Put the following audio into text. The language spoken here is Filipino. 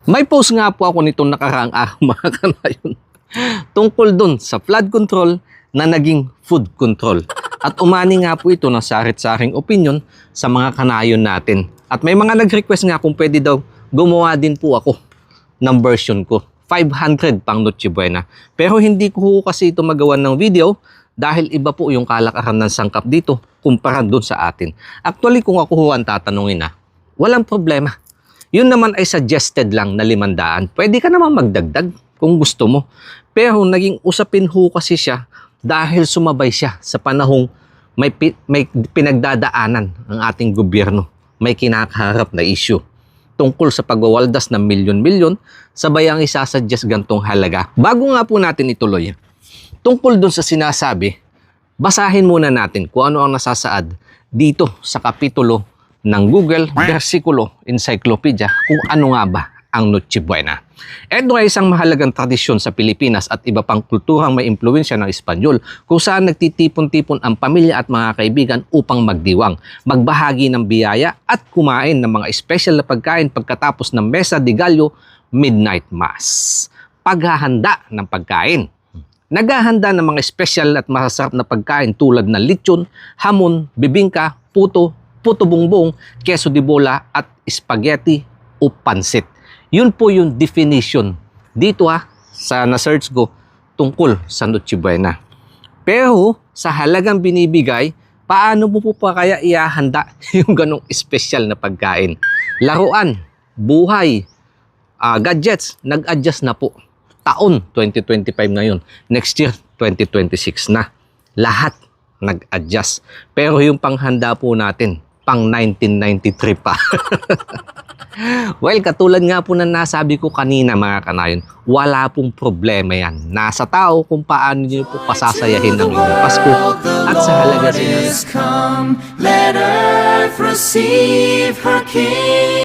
May post nga po ako nitong nakaraang araw mga kanayon tungkol dun sa flood control na naging food control. At umani nga po ito ng sarit-saring opinion sa mga kanayon natin. At may mga nag-request nga kung pwede daw gumawa din po ako ng version ko. 500 pang Noche Buena. Pero hindi ko kasi ito magawa ng video dahil iba po yung kalakaran ng sangkap dito kumpara dun sa atin. Actually, kung ako ho ang tatanungin walang problema. Yun naman ay suggested lang na 500. Pwede ka naman magdagdag kung gusto mo. Pero naging usapin ho kasi siya dahil sumabay siya sa panahong may pinagdadaanan ang ating gobyerno. May kinakaharap na issue tungkol sa pagwawaldas ng milyon-milyon, sabay ang isasuggest gantong halaga. Bago nga po natin ituloy, tungkol dun sa sinasabi, basahin muna natin kung ano ang nasasaad dito sa kapitulo ng Google Versikulo Encyclopedia kung ano nga ba ang Noche Buena. Ito ay isang mahalagang tradisyon sa Pilipinas at iba pang kulturang may impluwensya ng Espanyol kung saan nagtitipon-tipon ang pamilya at mga kaibigan upang magdiwang, magbahagi ng biyaya at kumain ng mga espesyal na pagkain pagkatapos ng Mesa de Gallo Midnight Mass. Paghahanda ng pagkain. Naghahanda ng mga espesyal at masasarap na pagkain tulad ng lechon, hamon, bibingka, puto bongbong, queso de bola at spaghetti o pansit. Yun po yung definition dito sa na-search ko tungkol sa Noche Buena. Pero sa halagang binibigay, paano mo po pa kaya ihahanda yung ganong espesyal na pagkain? Laruan, buhay, gadgets, nag-adjust na po. Taon 2025 ngayon. Next year, 2026 na. Lahat nag-adjust. Pero yung panghanda po natin, pang 1993 pa. Well, katulad nga po na nasabi ko kanina mga kanayon, wala pong problema yan. Nasa tao kung paano nyo po pasasayahin ang inyong Pasko at sa halaga sila.